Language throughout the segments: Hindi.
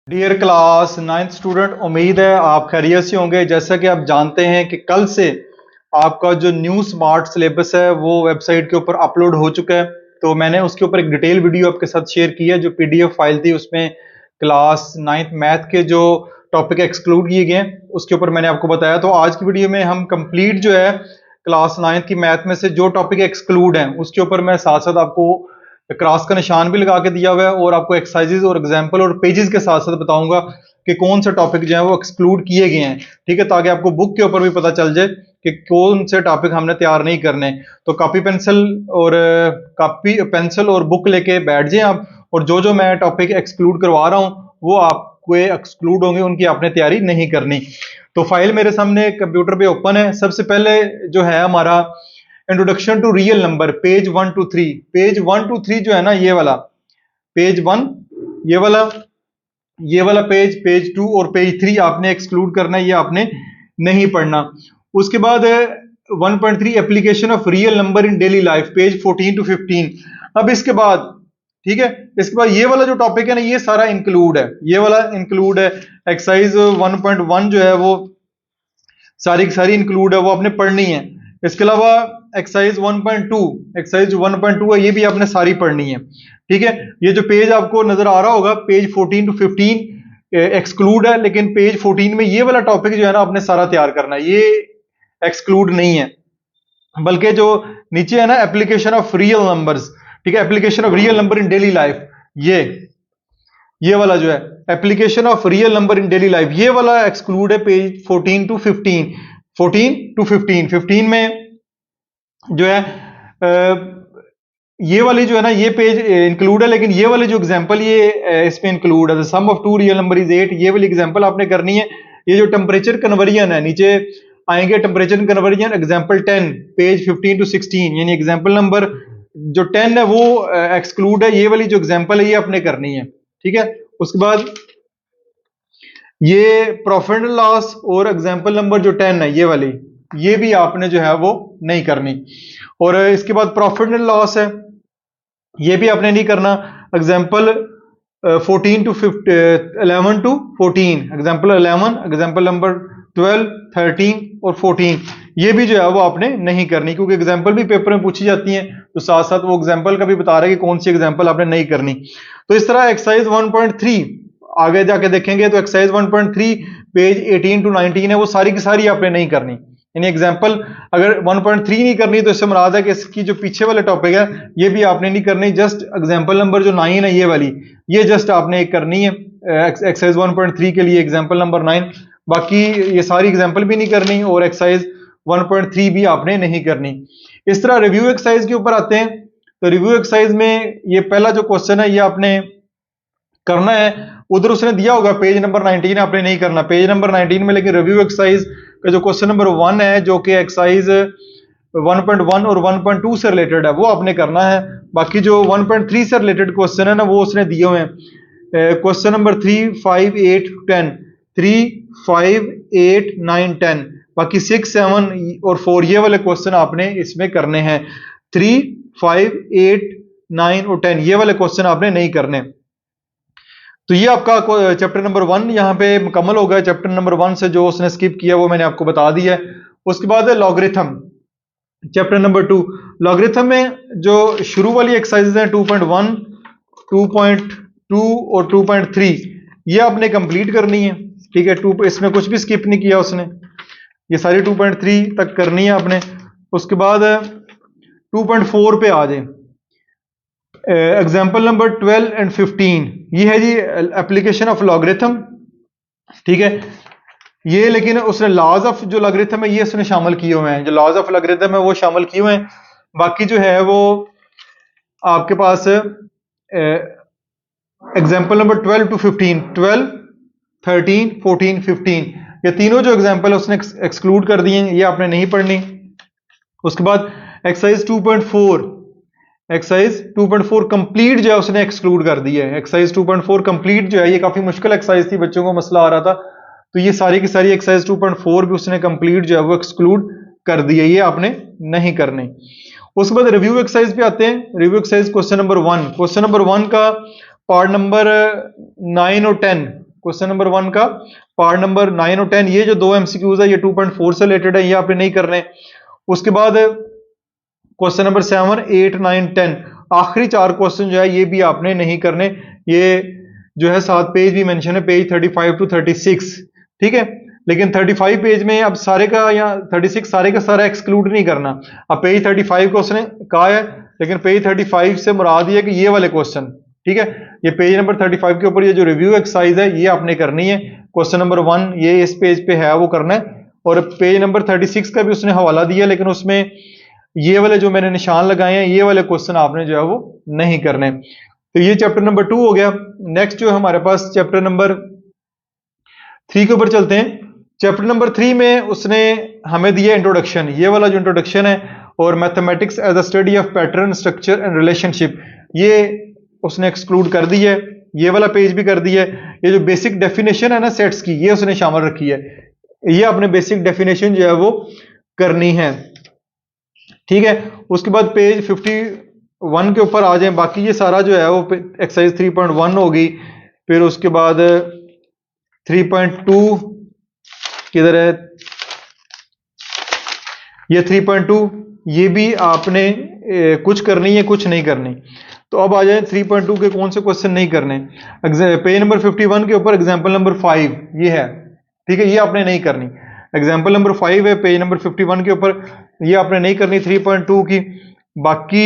डियर क्लास नाइन्थ स्टूडेंट, उम्मीद है आप खैरियत से होंगे। जैसा कि आप जानते हैं कि कल से आपका जो न्यू स्मार्ट सिलेबस है वो वेबसाइट के ऊपर अपलोड हो चुका है। तो मैंने उसके ऊपर एक डिटेल वीडियो आपके साथ शेयर की है। जो पीडीएफ फाइल थी उसमें क्लास नाइन्थ मैथ के जो टॉपिक एक्सक्लूड किए गए हैं उसके ऊपर मैंने आपको बताया। तो आज की वीडियो में हम कंप्लीट जो है क्लास नाइन्थ की मैथ में से जो टॉपिक एक्सक्लूड हैं उसके ऊपर मैं साथ साथ आपको क्रॉस का निशान भी लगा के दिया हुआ है और आपको एक्सरसाइजेज और एग्जाम्पल और पेजेस के साथ साथ बताऊंगा कि कौन से टॉपिक जो है वो एक्सक्लूड किए गए हैं। ठीक है, ताकि आपको बुक के ऊपर भी पता चल जाए कि कौन से टॉपिक हमने तैयार नहीं करने। तो कॉपी पेंसिल और बुक लेके बैठ जाए आप, और जो जो मैं टॉपिक एक्सक्लूड करवा रहा हूँ वो आपको एक्सक्लूड होंगे, उनकी आपने तैयारी नहीं करनी। तो फाइल मेरे सामने कंप्यूटर पे ओपन है। सबसे पहले जो है हमारा introduction to real number, page 1 to 3। Page 1 to 3 जो है ना, ये वाला पेज 1, ये वाला पेज, पेज 2 और पेज 3 आपने एक्सक्लूड करना है, ये आपने नहीं पढ़ना। उसके बाद 1.3 application of real number in daily life, page 14 to 15। अब इसके बाद, ठीक है, इसके बाद ये वाला जो टॉपिक है ना ये सारा इंक्लूड है, ये वाला इंक्लूड है। एक्सरसाइज 1.1 जो है वो सारी की सारी इंक्लूड है, वो आपने पढ़नी है। इसके अलावा एक्सरसाइज 1.2, एक्सरसाइज 1.2 है, ये भी आपने सारी पढ़नी है। ठीक है, ये जो पेज आपको नजर आ रहा होगा पेज 14 to 15 एक्सक्लूड है, लेकिन पेज 14 में ये वाला टॉपिक जो है ना आपने सारा तैयार करना है, ये एक्सक्लूड नहीं है। बल्कि जो नीचे है ना एप्लीकेशन ऑफ रियल नंबर्स, ठीक है, application of real number in daily life, ये वाला जो है application of real number in daily life, ये वाला एक्सक्लूड है पेज 14 to 15। 14 to 15, 15 में जो है ये वाली जो है ना ये पेज इंक्लूड है, लेकिन ये वाली जो एग्जांपल ये इसमें इंक्लूड है। Sum of two real number is 8, ये वाली एग्जांपल आपने करनी है। ये जो टेम्परेचर कन्वर्जन है, नीचे आएंगे temperature conversion example 10, page 15 to 16, यानी एग्जांपल नंबर जो 10 है वो एक्सक्लूड है। ये वाली जो एग्जांपल है ये आपने करनी है। ठीक है, उसके बाद ये प्रॉफिट एंड लॉस और एग्जांपल नंबर जो 10 है ये वाली, ये भी आपने जो है वो नहीं करनी। और इसके बाद प्रॉफिट एंड लॉस है, ये भी आपने नहीं करना। Example 14 to 11 to 14, example 11, example number 12, 13 और 14, ये भी जो है वो आपने नहीं करनी, क्योंकि एग्जांपल भी पेपर में पूछी जाती हैं, तो साथ साथ वो एग्जांपल का भी बता रहे हैं कि कौन सी एग्जांपल आपने नहीं करनी। तो इस तरह एक्सरसाइज 1.3 आगे जाके देखेंगे तो एक्सरसाइज 1.3 पेज 18 to 19 है, वो सारी की सारी आपने नहीं करनी। यानी एग्जांपल अगर 1.3 नहीं करनी तो इससे मुराद है कि इसकी जो पीछे वाले टॉपिक है ये भी आपने नहीं करनी। जस्ट एग्जांपल नंबर जो 9 है ये वाली, ये जस्ट आपने एक करनी है एक्सरसाइज 1.3 के लिए, एग्जांपल नंबर 9। बाकी ये सारी एग्जांपल भी नहीं करनी और एक्सरसाइज 1.3 भी आपने नहीं करनी। इस तरह रिव्यू एक्सरसाइज के ऊपर आते हैं। तो रिव्यू एक्सरसाइज में ये पहला जो क्वेश्चन है ये आपने करना है। उधर उसने दिया होगा पेज नंबर 19, आपने नहीं करना पेज नंबर 19 में, लेकिन रिव्यू एक्सरसाइज का जो क्वेश्चन नंबर 1 है जो कि एक्सरसाइज 1.1 और 1.2 से रिलेटेड है वो आपने करना है। बाकी जो 1.3 से रिलेटेड क्वेश्चन है ना वो उसने दिए हुए हैं। क्वेश्चन नंबर 3, 5, 8, 10, 3, 5, 8, 9, 10, बाकी 6, 7 और 4 ये वाले क्वेश्चन आपने इसमें करने हैं। 3, 5, 8, 9 और 10 ये वाले क्वेश्चन आपने नहीं करने। तो ये आपका चैप्टर नंबर 1 यहाँ पे मुकम्मल हो गया। चैप्टर नंबर 1 से जो उसने स्किप किया वो मैंने आपको बता दिया है। उसके बाद है लॉगरिथम, चैप्टर नंबर 2। लॉगरिथम में जो शुरू वाली एक्सरसाइजेज हैं 2.1, 2.2 और 2.3 ये आपने कंप्लीट करनी है। ठीक है, इसमें कुछ भी स्किप नहीं किया उसने, ये सारी 2.3 तक करनी है आपने। उसके बाद 2.4 पे आ जाए, एग्जाम्पल नंबर 12 एंड 15, ये है जी एप्लीकेशन ऑफ लॉगरिथम। ठीक है, ये लेकिन उसने लॉज ऑफ जो लॉगरिथम है ये उसने शामिल किए हुए हैं, जो लॉज ऑफ लॉगरिथम है वो शामिल किए हुए हैं। बाकी जो है वो आपके पास एग्जाम्पल नंबर 12 to 15, 12, 13, 14, 15 ये तीनों जो एग्जाम्पल है उसने एक्सक्लूड कर दिए हैं, ये आपने नहीं पढ़नी। उसके बाद एक्सरसाइज 2.4, एक्सरसाइज 2.4 कंप्लीट जो है उसने एक्सक्लूड कर दिया है। एक्सरसाइज 2.4 कंप्लीट जो है ये काफी मुश्किल एक्सरसाइज थी, बच्चों को मसला आ रहा था, तो ये सारी की सारी एक्सरसाइज 2.4 भी उसने कंप्लीट जो है वो एक्सक्लूड कर दिया, ये आपने नहीं करनी। उसके बाद रिव्यू एक्सरसाइज पे आते हैं। Review exercise question number 1, question number 1 का पार्ट नंबर 9 और 10 क्वेश्चन नंबर 1 का पार्ट नंबर 9 और 10, ये जो दो एमसीक्यूज है ये 2.4 से रिलेटेड है, ये आपने नहीं करने। उसके बाद क्वेश्चन नंबर 7, 8, 9, 10, आखिरी 4 क्वेश्चन जो है ये भी आपने नहीं करने। ये जो है 7 पेज भी मेंशन है, पेज 35 to 36, ठीक है। लेकिन 35 पेज में अब सारे का या 36 सारे का सारा एक्सक्लूड नहीं करना। अब पेज 35 को उसने कहा है, लेकिन पेज 35 से मुराद ये है कि ये वाले क्वेश्चन, ठीक है। ये पेज नंबर 35 के ऊपर ये जो रिव्यू एक्सरसाइज है ये आपने करनी है। क्वेश्चन नंबर 1 ये इस पेज पे है वो करना है, और पेज नंबर 36 का भी उसने हवाला दिया, लेकिन उसमें ये वाले जो मैंने निशान लगाए हैं ये वाले क्वेश्चन आपने जो है वो नहीं करने। तो ये चैप्टर नंबर 2 हो गया। नेक्स्ट जो हमारे पास चैप्टर नंबर 3 के ऊपर चलते हैं। चैप्टर नंबर 3 में उसने हमें दिया इंट्रोडक्शन, ये वाला जो इंट्रोडक्शन है, और mathematics as a study of pattern, structure and relationship, ये उसने एक्सक्लूड कर दी है। ये वाला पेज भी कर दिया है। ये जो बेसिक डेफिनेशन है ना सेट्स की, ये उसने शामिल रखी है। ये अपने बेसिक डेफिनेशन जो है वो करनी है, ठीक है। उसके बाद पेज 51 के ऊपर आ जाए। बाकी ये सारा जो है वो एक्सरसाइज 3.1 होगी। फिर उसके बाद 3.2 किधर है, ये 3.2, ये भी आपने कुछ करनी है कुछ नहीं करनी। तो अब आ जाए 3.2 के कौन से क्वेश्चन नहीं करने। पेज नंबर 51 के ऊपर एग्जांपल नंबर 5 ये है, ठीक है, ये आपने नहीं करनी। एग्जांपल नंबर 5 है पेज नंबर 51 के ऊपर, ये आपने नहीं करनी 3.2 की। बाकी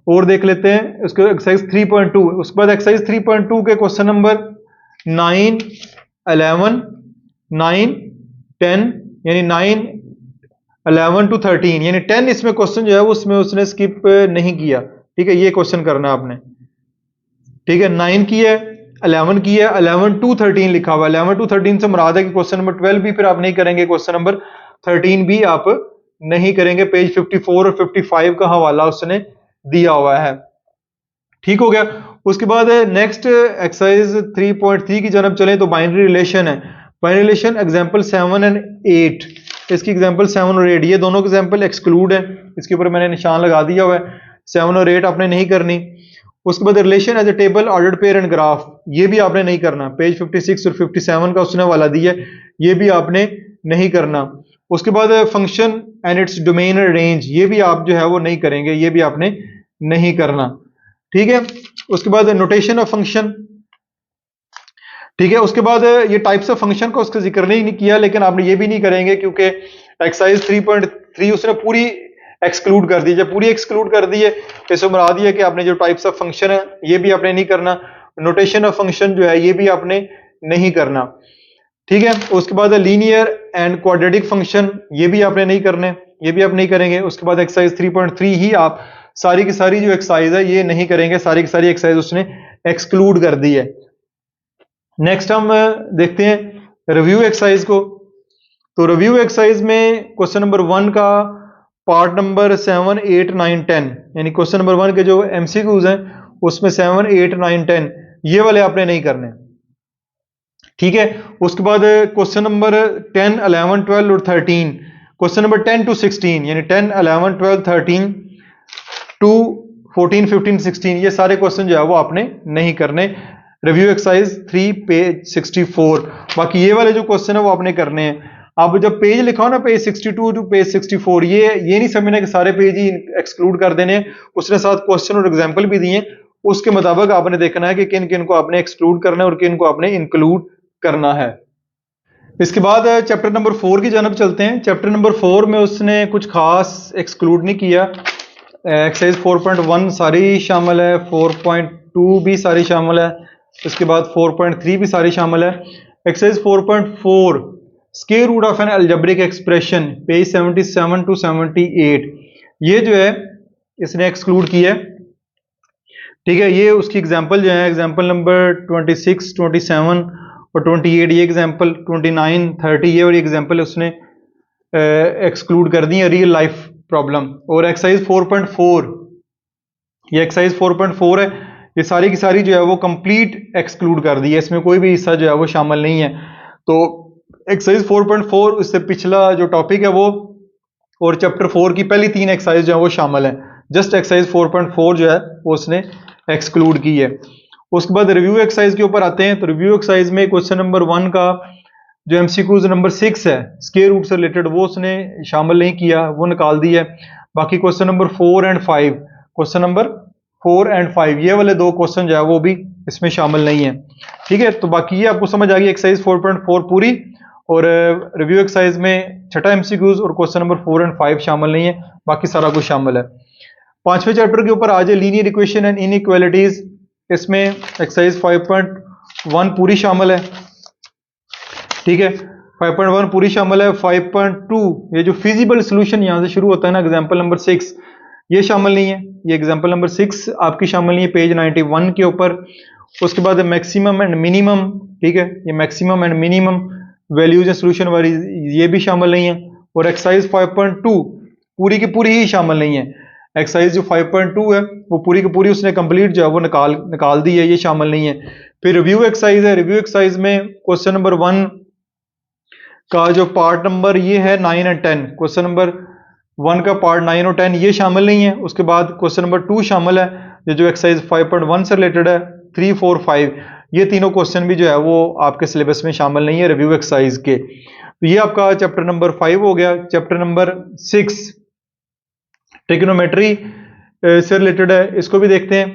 और देख लेते हैं उसके एक्सरसाइज 3.2। उसके बाद एक्सरसाइज 3.2 के क्वेश्चन नंबर 9, 11, 9, 10, यानी 9, 11 to 13, यानी 10 इसमें क्वेश्चन जो है वो उसमें उसने स्किप नहीं किया, ठीक है। ये क्वेश्चन करना है आपने, ठीक है। 9 की है, 11 की है, 11 to 13 लिखा हुआ है। 11 to 13 से मुराद है कि क्वेश्चन नंबर 12 भी फिर आप नहीं करेंगे, क्वेश्चन नंबर 13 भी आप नहीं करेंगे। पेज 54 और 55 का हवाला उसने दिया हुआ है, ठीक हो गया। उसके बाद नेक्स्ट एक्सरसाइज 3.3 की जानब चले तो बाइनरी रिलेशन है। बाइनरी रिलेशन एग्जांपल 7 एंड 8, इसकी एग्जांपल 7 और 8, ये दोनों एग्जांपल एक्सक्लूड है, इसके ऊपर मैंने निशान लगा दिया हुआ है। 7 और 8 आपने नहीं करनी। उसके बाद relation as a table, ordered pair and graph, ये भी आपने नहीं करना। पेज 56 और 57 का उसने वाला दिया, ये भी आपने नहीं करना। उसके बाद function and its domain and range, ये भी आप जो है वो नहीं करेंगे, ये भी आपने नहीं करना, ठीक है। उसके बाद नोटेशन ऑफ फंक्शन, ठीक है। उसके बाद ये टाइप्स ऑफ फंक्शन का उसका जिक्र नहीं किया, लेकिन आपने ये भी नहीं करेंगे क्योंकि एक्सरसाइज 3.3 उसने पूरी एक्सक्लूड कर दी। जब पूरी एक्सक्लूड कर दी है तो इसमें मुराद ये है कि आपने जो टाइप्स ऑफ फंक्शन है ये भी आपने नहीं करना। नोटेशन ऑफ फंक्शन जो है ये भी आपने नहीं करना, ठीक है। उसके बाद लीनियर एंड क्वाड्रेटिक फंक्शन, ये भी आपने नहीं करने, ये भी आप नहीं करेंगे। उसके बाद एक्सरसाइज 3.3 ही आप सारी की सारी जो एक्सरसाइज है ये नहीं करेंगे, सारी की सारी एक्सरसाइज उसने एक्सक्लूड कर दी है। नेक्स्ट हम देखते हैं रिव्यू एक्सरसाइज को। तो रिव्यू एक्सरसाइज में क्वेश्चन नंबर 1 का पार्ट नंबर 7, 8, 9, 10, यानी क्वेश्चन नंबर 1 के जो एमसीक्यूज हैं उसमें 7, 8, 9, 10 ये वाले आपने नहीं करने, ठीक है। उसके बाद क्वेश्चन नंबर 10, 11, 12 और 13, क्वेश्चन नंबर 10 to 16, यानी 10, 11, 12, 13 to 14, 15, 16, ये सारे क्वेश्चन जो है वो आपने नहीं करने। Review exercise 3 page 64। बाकी ये वाले जो क्वेश्चन है वो आपने करने हैं। अब जब पेज लिखा हो ना पेज 62 टू पेज 64, ये नहीं समझना कि सारे पेज ही एक्सक्लूड कर देने हैं। उसने साथ क्वेश्चन और एग्जांपल भी दिए, उसके मुताबिक आपने देखना है कि किन किन को आपने एक्सक्लूड करना है और किन को आपने इंक्लूड करना है। इसके बाद चैप्टर नंबर 4 की जानब चलते हैं। चैप्टर नंबर 4 में उसने कुछ खास एक्सक्लूड नहीं किया। एक्सरसाइज 4.1 सारी शामिल है, 4.2 भी सारी शामिल है, उसके बाद 4.3 भी सारी शामिल है। Exercise 4.4 square root of an algebraic expression, page 77 to 78, ये जो है इसने एक्सक्लूड किया है, ठीक है। ये उसकी एग्जांपल जो है एग्जांपल नंबर 26, 27 और 28, ये एग्जांपल 29, 30 ये और एग्जांपल उसने एक्सक्लूड कर दी है, रियल लाइफ प्रॉब्लम। और एक्सरसाइज 4.4, ये एक्सरसाइज 4.4 है, ये सारी की सारी जो है वो कंप्लीट एक्सक्लूड कर दी है, इसमें कोई भी हिस्सा जो है वो शामिल नहीं है। तो एक्सरसाइज 4.4 उससे पिछला जो टॉपिक है वो और चैप्टर 4 की पहली 3 एक्सरसाइज जो है वो शामिल है। जस्ट एक्सरसाइज 4.4 जो है वो उसने एक्सक्लूड की है। उसके बाद रिव्यू एक्सरसाइज के ऊपर आते हैं। तो रिव्यू एक्सरसाइज में क्वेश्चन नंबर 1 का जो एमसीक्यूज नंबर 6 है स्क्वायर रूट से रिलेटेड, वो उसने शामिल नहीं किया, वो निकाल दिया है। बाकी question number 4 and 5, question number 4 and 5 ये वाले दो क्वेश्चन जो है वो भी इसमें शामिल नहीं है। ठीक है, तो बाकी ये आपको समझ आ गई एक्सरसाइज 4.4 पूरी, और रिव्यू एक्सरसाइज में छठा एमसीक्यूज और क्वेश्चन नंबर 4 एंड 5 शामिल नहीं है, बाकी सारा कुछ शामिल है। पांचवें चैप्टर के ऊपर आ जाए लीनियर इक्वेशन एंड इनइक्वालिटीज, इसमें एक्सरसाइज 5.1 पूरी शामिल है। ठीक है, 5.1 पूरी शामिल है। 5.2 ये जो फिजिबल सोल्यूशन यहां से शुरू होता है ना, एग्जांपल नंबर 6, ये शामिल नहीं है। ये एग्जांपल नंबर 6 आपकी शामिल नहीं है पेज 91 के ऊपर। उसके बाद मैक्सिमम एंड मिनिमम, ठीक है, ये maximum and minimum values and solution वाली ये भी शामिल नहीं है। और एक्सरसाइज 5.2 पूरी की पूरी ही शामिल नहीं है। एक्सरसाइज जो 5.2 है वो पूरी की पूरी उसने कंप्लीट जो है वो निकाल दी है, ये शामिल नहीं है। फिर रिव्यू एक्सरसाइज है। रिव्यू एक्सरसाइज में क्वेश्चन नंबर 1 का जो पार्ट नंबर ये है 9 एंड 10, क्वेश्चन नंबर 1 का पार्ट 9 और 10 ये शामिल नहीं है। उसके बाद क्वेश्चन नंबर 2 शामिल है, ये जो एक्सरसाइज 5.1 से रिलेटेड है, 3, 4, 5 ये तीनों क्वेश्चन भी जो है वो आपके सिलेबस में शामिल नहीं है रिव्यू एक्सरसाइज के। तो ये आपका चैप्टर नंबर 5 हो गया। चैप्टर नंबर 6 ट्रिग्नोमेट्री से रिलेटेड है, इसको भी देखते हैं।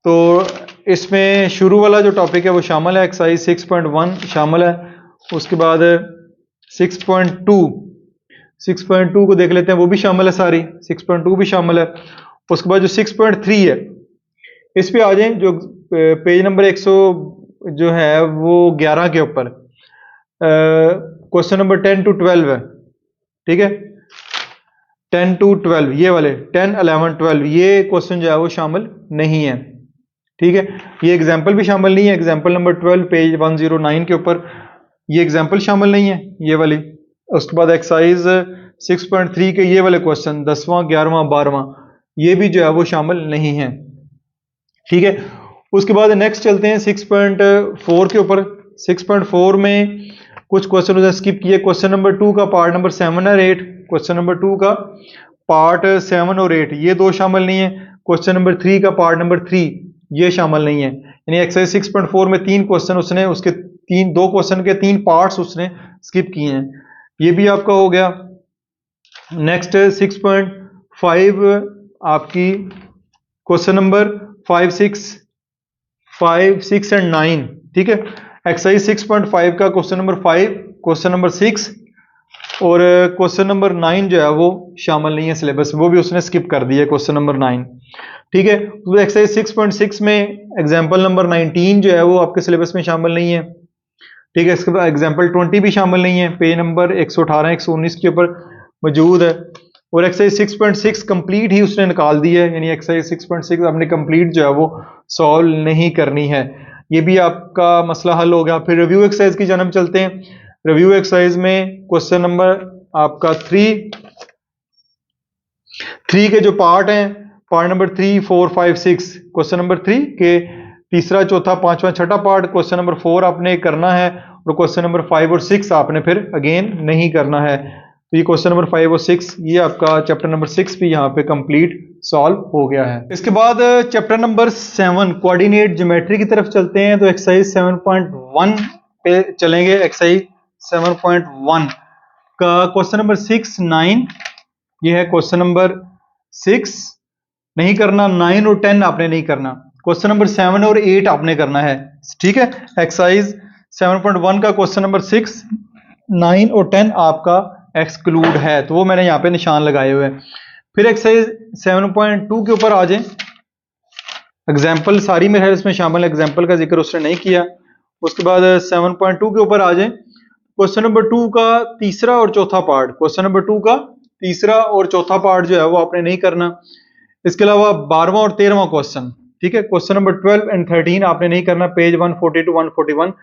तो इसमें शुरू वाला जो टॉपिक है वो शामिल है, एक्सरसाइज 6.1 शामिल है। उसके बाद 6.2 को देख लेते हैं, वो भी शामिल है सारी, 6.2 भी शामिल है। उसके बाद जो 6.3 है इस पे आ जाए, जो पेज नंबर 100 जो है वो 11 के ऊपर क्वेश्चन नंबर 10 to 12 है। ठीक है, 10 to 12 ये वाले 10, 11, 12 ये क्वेश्चन जो है वो शामिल नहीं है। ठीक है, ये एग्जाम्पल भी शामिल नहीं है। एग्जाम्पल नंबर 12 पेज 109 के ऊपर ये एग्जाम्पल शामिल नहीं है, ये वाली। उसके बाद एक्सरसाइज 6.3 के ये वाले क्वेश्चन 10वां, 11वां, 12वां ये भी जो है वो शामिल नहीं है। ठीक है, उसके बाद नेक्स्ट चलते हैं 6.4 के ऊपर। 6.4 में कुछ क्वेश्चन उधर स्किप किए। क्वेश्चन नंबर 2 का पार्ट नंबर 7 और 8, क्वेश्चन नंबर 2 का पार्ट 7 और 8 ये दो शामिल नहीं है। क्वेश्चन नंबर 3 का पार्ट नंबर 3 ये शामिल नहीं है। यानी एक्सरसाइज 6.4 में 3 क्वेश्चन उसने उसके 2 क्वेश्चन के 3 पार्ट्स उसने स्किप किए हैं, ये भी आपका हो गया। नेक्स्ट 6.5 आपकी क्वेश्चन नंबर 5, 6 एंड 9। ठीक है, एक्सरसाइज 6.5 का क्वेश्चन नंबर 5, क्वेश्चन नंबर 6 और क्वेश्चन नंबर 9 जो है वो शामिल नहीं है सिलेबस में, वो भी उसने स्किप कर दिया क्वेश्चन नंबर 9। ठीक है, तो एक्सरसाइज 6.6 में एग्जाम्पल नंबर 19 जो है वो आपके सिलेबस में शामिल नहीं है। ठीक है, इसके बाद एग्जाम्पल 20 भी शामिल नहीं है, पेज नंबर 118, 119 के ऊपर मौजूद है। और एक्सरसाइज 6.6 कंप्लीट ही उसने निकाल दी है, यानी एक्सरसाइज 6.6 आपने कंप्लीट जो है वो सॉल्व नहीं करनी है, ये भी आपका मसला हल हो गया। फिर रिव्यू एक्सरसाइज की जानब चलते हैं। रिव्यू एक्सरसाइज में क्वेश्चन नंबर आपका 3 के जो पार्ट हैं, पार्ट नंबर 3, 4, 5, 6, क्वेश्चन नंबर 3 के तीसरा, चौथा, पांचवा, छठा पार्ट क्वेश्चन नंबर 4 आपने करना है, और क्वेश्चन नंबर 5 और 6 आपने फिर अगेन नहीं करना है। तो ये क्वेश्चन नंबर 5 और 6 ये आपका चैप्टर नंबर 6 भी यहाँ पे कंप्लीट सॉल्व हो गया है। इसके बाद चैप्टर नंबर 7 कोऑर्डिनेट ज्योमेट्री की तरफ चलते हैं। तो एक्सरसाइज 7.1 पे चलेंगे। एक्सरसाइज 7.1 का क्वेश्चन नंबर 6, 9 ये है क्वेश्चन नंबर 6 नहीं करना, 9 और 10 आपने नहीं करना, क्वेश्चन नंबर 7 और 8 आपने करना है। ठीक है, एक्सरसाइज 7.1 का क्वेश्चन नंबर 6, 9 और 10 आपका एक्सक्लूड है, तो वो मैंने यहाँ पे निशान लगाए हुए हैं। फिर एक्सरसाइज 7.2 के ऊपर आ जाए। एग्जाम्पल सारी मेरे इसमें शामिल है, एग्जाम्पल का जिक्र उसने नहीं किया। उसके बाद 7.2 के ऊपर आ जाए। क्वेश्चन नंबर 2 का तीसरा और चौथा पार्ट, क्वेश्चन नंबर 2 का तीसरा और चौथा पार्ट जो है वो आपने नहीं करना। इसके अलावा 12वां और 13वां क्वेश्चन, ठीक है, क्वेश्चन नंबर 12 एंड 13 आपने नहीं करना, पेज 140 to 141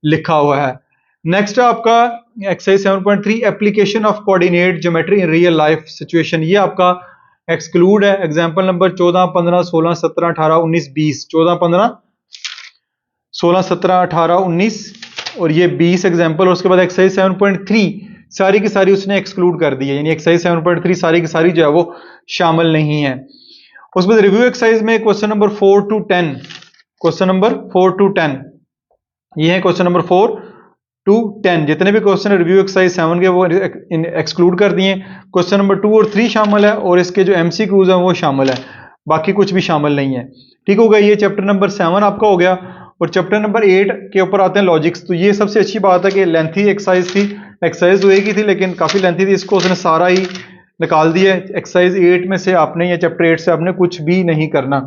लिखा हुआ है। नेक्स्ट आपका exercise 7.3 application of coordinate geometry in real life situation, ये आपका एक्सक्लूड है। एग्जांपल नंबर 14, 15, 16, 17, 18, 19, 20, 14, 15, 16, 17, 18, 19 और ये 20 एग्जांपल। और उसके बाद एक्सरसाइज 7.3 सारी की सारी उसने एक्सक्लूड कर दी है, यानी एक्सरसाइज 7.3 सारी की सारी जो है वो शामिल नहीं है। उसके बाद रिव्यू एक्सरसाइज में question number 4 to 10 question number 4 to 10, ये है क्वेश्चन नंबर 4 to 10। जितने भी क्वेश्चन रिव्यू एक्सरसाइज 7 के वो एक्सक्लूड कर दिए। क्वेश्चन नंबर 2 और 3 शामिल है और इसके जो एमसीक्यूज हैं वो शामिल है, बाकी कुछ भी शामिल नहीं है। ठीक हो गया, ये चैप्टर नंबर 7 आपका हो गया। और चैप्टर नंबर 8 के ऊपर आते हैं लॉजिक्स। तो ये सबसे अच्छी बात है कि लेंथी एक्सरसाइज थी, एक्सरसाइज तो एक ही थी लेकिन काफ़ी लेंथी थी, इसको उसने सारा ही निकाल दिया। एक्सरसाइज 8 में से आपने या चैप्टर 8 से आपने कुछ भी नहीं करना।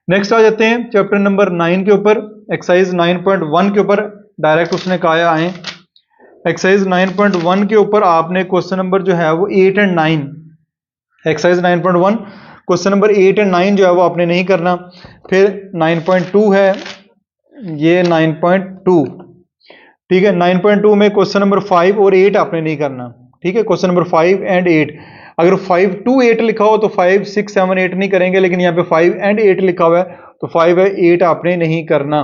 नेक्स्ट आ जाते हैं चैप्टर नंबर 9 के ऊपर, एक्सरसाइज 9.1 के ऊपर डायरेक्ट उसने कहा आए। एक्सरसाइज 9.1 के ऊपर आपने क्वेश्चन नंबर जो है वो 8 और 9, एक्सरसाइज 9.1 क्वेश्चन नंबर 8 और 9 जो है वो आपने नहीं करना। फिर 9.2 है, ये 9.2, ठीक है। 9.2 में क्वेश्चन नंबर 5 और 8 आपने नहीं करना, ठीक है। क्वेश्चन नंबर 5 एंड 8, अगर 5 to 8 लिखा हो तो 5, 6, 7, 8 नहीं करेंगे, लेकिन यहाँ पे 5 एंड 8 लिखा हुआ है तो 5 है 8 आपने नहीं करना।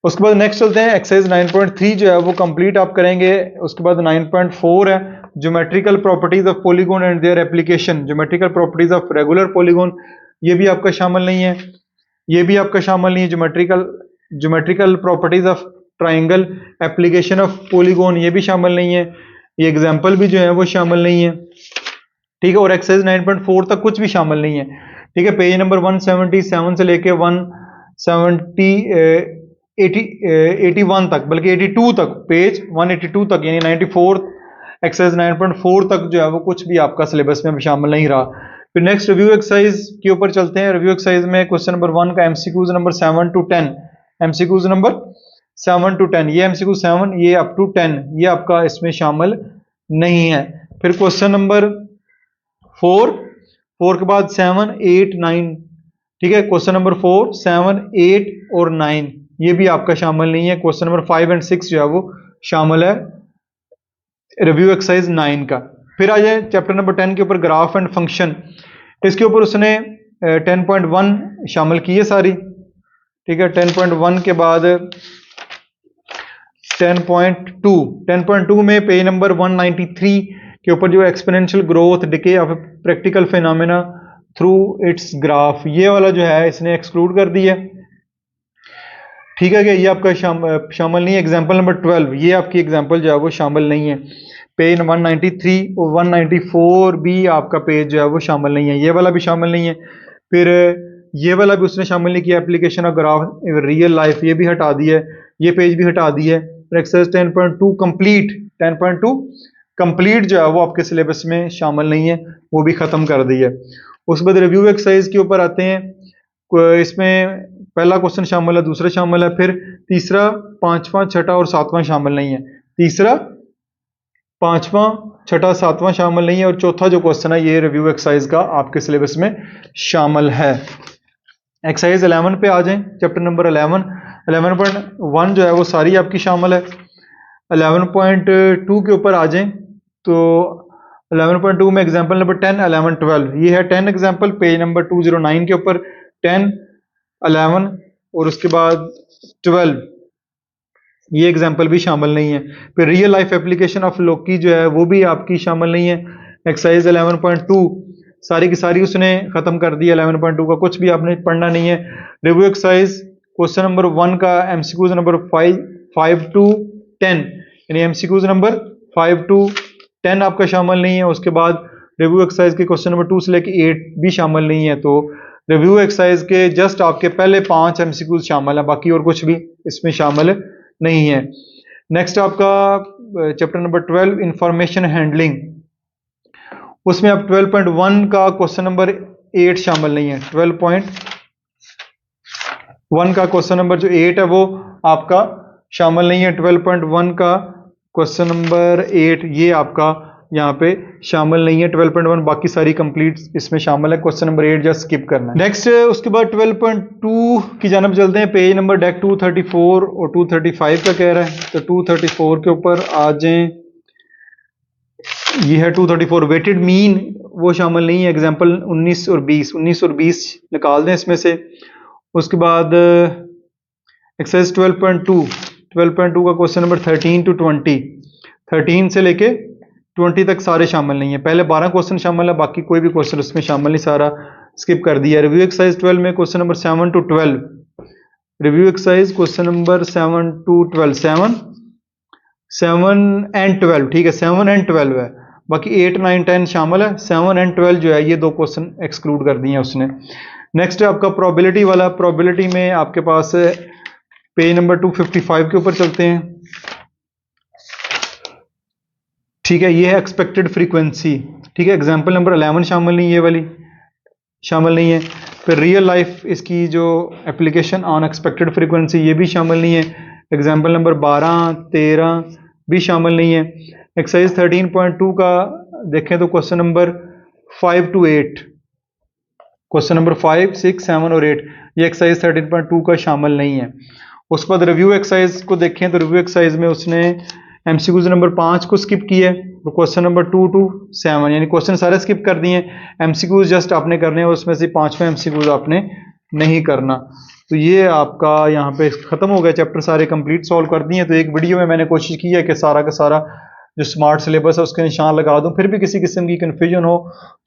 उसके बाद नेक्स्ट चलते हैं, एक्सरसाइज 9.3 जो है वो कंप्लीट आप करेंगे। उसके बाद 9.4 है geometrical properties of polygon and their application, geometrical properties of regular polygon, ये भी आपका शामिल नहीं है, ये भी आपका शामिल नहीं है। Geometrical properties of triangle, application of polygon, ये भी शामिल नहीं है। ये एग्जाम्पल भी जो है वो शामिल नहीं है, ठीक है। और एक्सरसाइज 9.4 तक कुछ भी शामिल नहीं है, ठीक है। पेज नंबर 177 से लेके 81 तक, बल्कि 82 तक, पेज 182 तक यानी 94 एक्सरसाइज 9.4 तक जो है वो कुछ भी आपका सिलेबस में शामिल नहीं रहा। फिर नेक्स्ट रिव्यू एक्सरसाइज के ऊपर चलते हैं। रिव्यू एक्सरसाइज में क्वेश्चन नंबर 1 का MCQs number 7 to 10, MCQs number 7 to 10, ये एमसीक्यू 7 ये अप टू 10 ये आपका इसमें शामिल नहीं है। फिर क्वेश्चन नंबर 4 के बाद 7, 8, 9, ठीक है। क्वेश्चन नंबर 4, 7, 8 और 9 ये भी आपका शामिल नहीं है। क्वेश्चन नंबर 5 एंड 6 जो है वो शामिल है रिव्यू एक्सरसाइज 9 का। फिर आ जाए चैप्टर नंबर 10 के ऊपर, ग्राफ एंड फंक्शन, इसके ऊपर उसने 10.1 शामिल की है सारी, ठीक है। 10.1 के बाद 10.2 में पेज नंबर 193 के ऊपर जो exponential growth decay of practical phenomena through it's graph, ये वाला जो है इसने एक्सक्लूड कर दिया, ठीक है। कि ये आपका शामिल नहीं है। एग्जाम्पल नंबर 12, ये आपकी एग्जाम्पल जो है वो शामिल नहीं है। पेज 193 और 194 भी आपका पेज जो है वो शामिल नहीं है, ये वाला भी शामिल नहीं है। फिर ये वाला भी उसने शामिल नहीं किया, application of graph real life, ये भी हटा दिया है, ये पेज भी हटा दिया है। एक्सरसाइज 10.2 कंप्लीट, 10.2 कंप्लीट जो है वो आपके सिलेबस में शामिल नहीं है, वो भी ख़त्म कर दिया है। उसके बाद रिव्यू एक्सरसाइज के ऊपर आते हैं। इसमें पहला क्वेश्चन शामिल है, दूसरा शामिल है, फिर तीसरा, पांचवा, छठा और सातवां शामिल नहीं है। तीसरा, पांचवा, छठा, सातवां शामिल नहीं है और चौथा जो क्वेश्चन है ये रिव्यू एक्सरसाइज का आपके सिलेबस में शामिल है। एक्सरसाइज 11 पे आ जाएं, चैप्टर नंबर 11.1 जो है वो सारी आपकी शामिल है। 11.2 के ऊपर आ जाएं तो 11.2 में एग्जाम्पल नंबर 10, 11, 12, ये है 10 एग्जाम्पल, पेज नंबर 209 के ऊपर 10, 11 और उसके बाद 12, ये एग्जाम्पल भी शामिल नहीं है। फिर रियल लाइफ एप्लीकेशन ऑफ लोकी जो है वो भी आपकी शामिल नहीं है। एक्सरसाइज 11.2 सारी की सारी उसने खत्म कर दी, 11.2 का कुछ भी आपने पढ़ना नहीं है। रिव्यू एक्सरसाइज क्वेश्चन नंबर 1 का एमसीक्यूज नंबर 5 to 10 यानी एमसीक्यूज नंबर 5 to 10 आपका शामिल नहीं है। उसके बाद रिव्यू एक्सरसाइज के क्वेश्चन नंबर 2 से लेकर 8 भी शामिल नहीं है। तो रिव्यू एक्सरसाइज के जस्ट आपके पहले 5 एमसीक्यूज शामिल है, बाकी और कुछ भी इसमें शामिल नहीं है। नेक्स्ट आपका चैप्टर नंबर 12 इंफॉर्मेशन हैंडलिंग, उसमें अब 12.1 का क्वेश्चन नंबर 8 शामिल नहीं है। 12.1 का क्वेश्चन नंबर जो 8 है वो आपका शामिल नहीं है। 12.1 का क्वेश्चन नंबर 8 ये आपका यहाँ पे शामिल नहीं है। 12.1 बाकी सारी कंप्लीट इसमें शामिल है, क्वेश्चन नंबर 8 जस्ट स्किप करना है। नेक्स्ट उसके बाद 12.2 की जानब चलते हैं। पेज नंबर डेक 234 और 235 का कह रहा है, तो 234 के ऊपर आ जाएं। ये है 234 वेटेड मीन, वो शामिल नहीं है। एग्जाम्पल 19 और 20 निकाल दें इसमें से। उसके बाद एक्सरसाइज 12.2 का क्वेश्चन नंबर 13 to 20, 13 से लेके 20 तक सारे शामिल नहीं है। पहले 12 क्वेश्चन शामिल है, बाकी कोई भी क्वेश्चन उसमें शामिल नहीं, सारा स्किप कर दिया। रिव्यू एक्सरसाइज 12 में question number 7 to 12 review exercise question number 7 to 12, 7 and 12, ठीक है 7 and 12 है, बाकी 8, 9, 10 शामिल है, 7 and 12 जो है ये दो क्वेश्चन एक्सक्लूड कर दिए हैं उसने। नेक्स्ट है आपका प्रोबेबिलिटी वाला। प्रोबेबिलिटी में आपके पास पेज नंबर 255 के ऊपर चलते हैं, ठीक है। ये है एक्सपेक्टेड फ्रीक्वेंसी, ठीक है। एग्जांपल नंबर 11 शामिल नहीं, ये वाली शामिल नहीं है। फिर रियल लाइफ इसकी जो एप्लीकेशन ऑन एक्सपेक्टेड फ्रीक्वेंसी ये भी शामिल नहीं है। एग्जांपल नंबर 12, 13 भी शामिल नहीं है। एक्सरसाइज 13.2 का देखें तो question number 5 to 8, question number 5, 6, 7 और 8 ये एक्सरसाइज 13.2 का शामिल नहीं है। उसके बाद रिव्यू एक्सरसाइज को देखें तो रिव्यू एक्सरसाइज में उसने एमसीक्यूज नंबर 5 को स्किप किया है और क्वेश्चन नंबर 2 to 7 यानी क्वेश्चन सारे स्किप कर दिए हैं। एमसीक्यूज जस्ट आपने करने हैं, उसमें से 5वें एमसीक्यूज आपने नहीं करना। तो ये आपका यहाँ पे खत्म हो गया, चैप्टर सारे कंप्लीट सॉल्व कर दिए। तो एक वीडियो में मैंने कोशिश की है कि सारा का सारा जो स्मार्ट सिलेबस है उसके निशान लगा दूं। फिर भी किसी किस्म की कन्फ्यूजन हो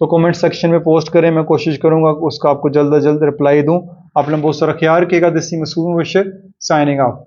तो कमेंट सेक्शन में पोस्ट करें, मैं कोशिश करूंगा उसका आपको जल्द से जल्द रिप्लाई दूं। आप लोग बहुत सारा ख्याल रखिएगा। This is Masood Mubashar signing of.